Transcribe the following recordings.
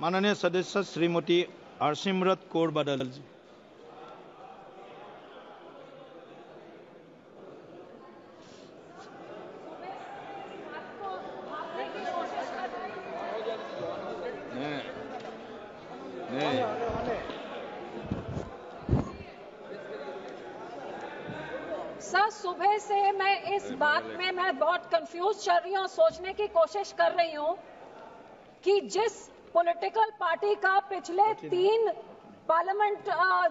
माननीय सदस्य श्रीमती हरसिमरत कौर बादल जी। सर, सुबह से मैं इस बात में मैं बहुत कंफ्यूज चल रही हूँ, सोचने की कोशिश कर रही हूँ कि जिस पॉलिटिकल पार्टी का पिछले 3 पार्लियामेंट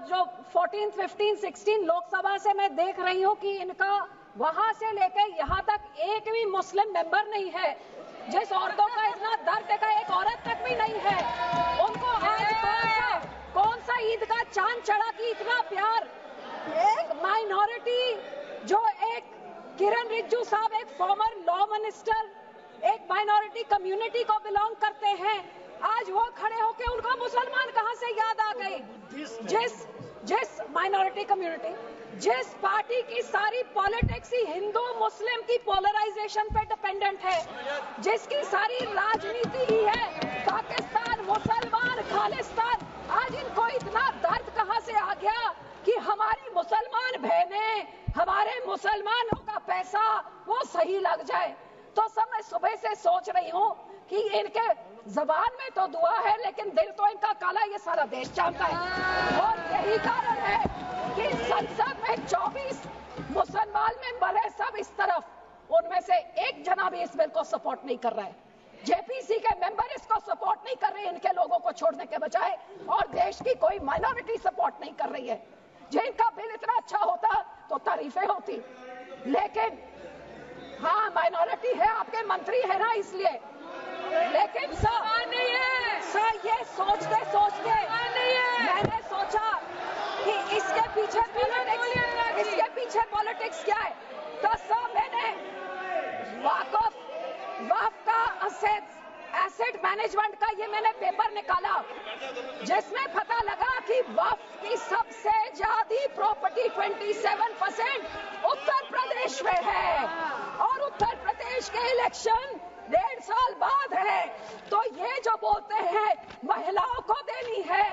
जो 14, 15, 16 लोकसभा से मैं देख रही हूँ कि इनका वहां से लेकर यहाँ तक एक भी मुस्लिम मेंबर नहीं है। जिस औरतों का इतना दर्द का एक औरत तक भी नहीं है, उनको आज कौन सा ईद का चांद चढ़ा कि इतना प्यार। एक माइनॉरिटी जो एक किरण रिजिजू साहब एक फॉर्मर लॉ मिनिस्टर एक माइनॉरिटी कम्युनिटी को बिलोंग करते हैं, आज वो खड़े होके उनको मुसलमान कहां से याद आ गई। जिस माइनॉरिटी कम्युनिटी, जिस पार्टी की सारी पॉलिटिक्स ही हिंदू मुस्लिम की पोलराइजेशन पे डिपेंडेंट है, जिसकी सारी राजनीति ही है पाकिस्तान मुसलमान खालिस्तान, आज इनको इतना दर्द कहां से आ गया कि हमारी मुसलमान बहनें, हमारे मुसलमानों का पैसा वो सही लग जाए। तो सब मैं सुबह से सोच रही हूँ कि इनके जबान में तो दुआ है लेकिन दिल तो इनका काला, ये सारा देश जानता है। और यही कारण है कि संसद में 24 मुसलमान मेंबर है, सब इस तरफ, उनमें से एक जना भी इस बिल को सपोर्ट नहीं कर रहा है। जेपीसी के मेंबर इसको सपोर्ट नहीं कर रहे, इनके लोगों को छोड़ने के बजाय, और देश की कोई माइनॉरिटी सपोर्ट नहीं कर रही है। जिनका बिल इतना अच्छा होता तो तारीफें होती, लेकिन हाँ माइनॉरिटी है, आपके मंत्री है ना इसलिए, लेकिन सर नहीं है। सर ये सोचते सोचते मैंने सोचा कि इसके पीछे पॉलिटिक्स क्या है। तो सर मैंने वक्फ का एसेट मैनेजमेंट का ये मैंने पेपर निकाला, जिसमें पता लगा कि वक्फ की सबसे ज्यादा प्रॉपर्टी 27% उत्तर प्रदेश में है, और उत्तर प्रदेश के इलेक्शन 1.5 साल बाद है। तो ये जो बोलते हैं महिलाओं को देनी है,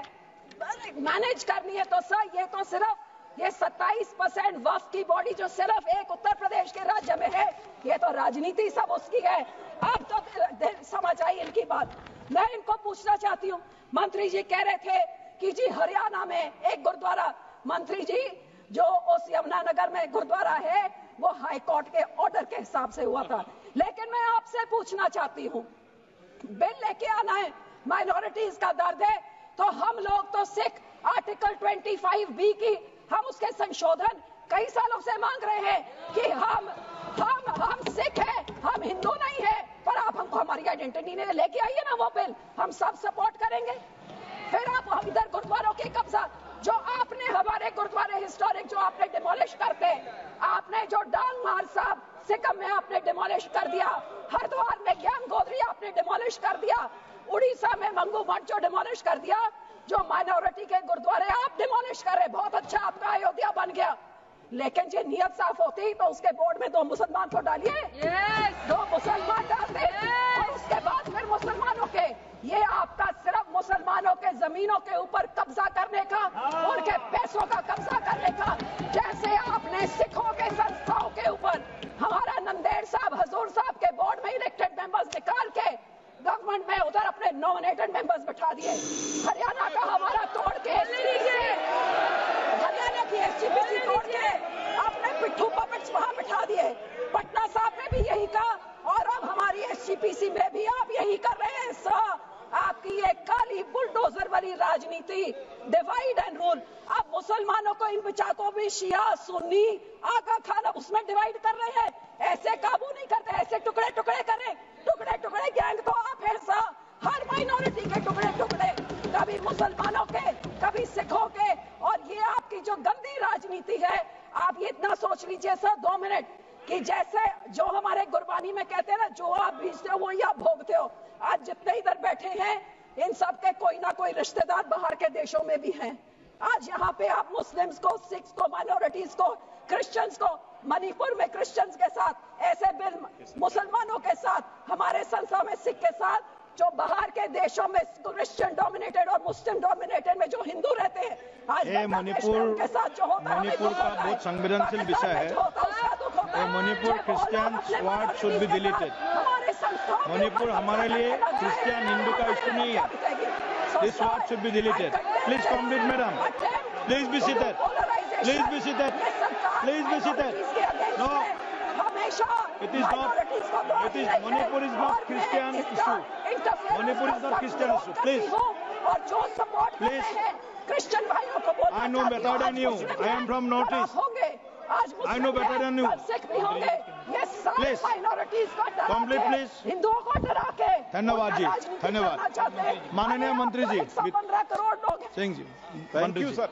मैनेज करनी है, तो सर ये तो सिर्फ ये 27% वक्फ की बॉडी जो सिर्फ एक उत्तर प्रदेश के राज्य में है, ये तो राजनीति सब उसकी है। अब तो समझ आई इनकी बात। मैं इनको पूछना चाहती हूँ, मंत्री जी कह रहे थे कि जी हरियाणा में एक गुरुद्वारा, मंत्री जी जो उस यमुनानगर में गुरुद्वारा है वो हाई कोर्ट के ऑर्डर के हिसाब से हुआ था, लेकिन मैं आपसे पूछना चाहती हूँ, बिल लेके आना है, माइनॉरिटीज का दर्द है, तो हम लोग तो सिख आर्टिकल 25B की हम उसके संशोधन कई सालों से मांग रहे हैं कि हम सिख हैं, हम हिंदू नहीं है, पर आप हमको हमारी आइडेंटिटी नहीं लेके आइए ना वो बिल, हम सब सपोर्ट करेंगे। फिर आप हम इधर गुरुद्वारों के कब्जा, जो आपने हमारे गुरुद्वारे हिस्टोरिक जो आपने डिमोलिश करते, आपने जो डांग मार साहब सिक्किम में आपने डिमोलिश कर दिया, हरिद्वार में ज्ञान गोदरी आपने डिमोलिश कर दिया, उड़ीसा में मंगू मठ जो डिमोलिश कर दिया, जो माइनॉरिटी के गुरुद्वारे आप डिमोलिश कर रहे, बहुत अच्छा आपका अयोध्या बन गया, लेकिन जो नियत साफ होती तो उसके बोर्ड में 2 मुसलमान को डालिए, 2 मुसलमान डाल दे, और उसके बाद फिर मुसलमानों के, ये आपका सिर्फ मुसलमानों के जमीनों के ऊपर कब्जा करने का, उनके पैसों का कब्जा करने का, जैसे आपने सिखों के संस्थाओं के ऊपर हमारा नंदेड़ साहब हजूर साहब के बोर्ड में इलेक्टेड मेंबर्स निकाल के गवर्नमेंट में उधर अपने नॉमिनेटेड मेंबर्स बैठा दिए, हरियाणा का हमारा तोड़ के, हरियाणा की एसजीपीसी तोड़ के आपने पिट्ठू पपेट्स वहां बैठा दिए, पटना साहब में भी यही कहा, और अब हमारी एसजीपीसी में भी आप यही कर रहे हैं। सर आपकी ये काली बुलडोजर वाली राजनीति, डिवाइड एंड रूल, अब मुसलमानों को इन बिचाकों भी शिया सुन्नी आका खान उसमें डिवाइड कर रहे हैं, ऐसे काबू नहीं करते, ऐसे टुकड़े टुकड़े करें, टुकड़े टुकड़े गैंग तो आप हैं सर, हर माइनॉरिटी के टुकड़े टुकड़े, कभी मुसलमानों के कभी सिखों के, और ये आपकी जो गंदी राजनीति है, आप ये इतना सोच लीजिए सर 2 मिनट कि जैसे जो हमारे गुरबानी में कहते हैं ना, जो आप बीजते हो वही आप भोगते हो। आज जितने इधर बैठे हैं इन सब के कोई ना कोई रिश्तेदार बाहर के देशों में भी हैं। आज यहाँ पे आप मुस्लिम्स को, सिख्स को, माइनॉरिटीज को, क्रिश्चियंस को, मणिपुर में क्रिश्चियंस के साथ ऐसे बिल, मुसलमानों के साथ, हमारे संस्था में सिख के साथ जो बाहर के देशों में क्रिश्चियन डोमिनेटेड और मुस्लिम डोमिनेटेड में जो हिंदू रहते हैं, आज ये मणिपुर के साथ जो होता है, मणिपुर का बहुत संवेदनशील विषय है। Manipur Christians word should be deleted. Manipur हमारे लिए क्रिश्चियन हिंदू का इश्यू नहीं है। This word should be deleted. Please complete madam, please be seated, please be seated, please be seated. No, it is not, it is, Manipur is not Christian issue. Manipur is not Christian issue. Please, और जो support please, Christian भाइयों को बोलना I know better than you. I am from Northeast. I know better than you. Sikh भी होंगे। ये सारे Please. Minorities को डरा Complete, के, please. हिंदुओं को डरा के धन्यवाद जी, धन्यवाद। माननीय मंत्री जी, 15 करोड़ लोग सिंह जी, Thank मंत्री you, जी। sir.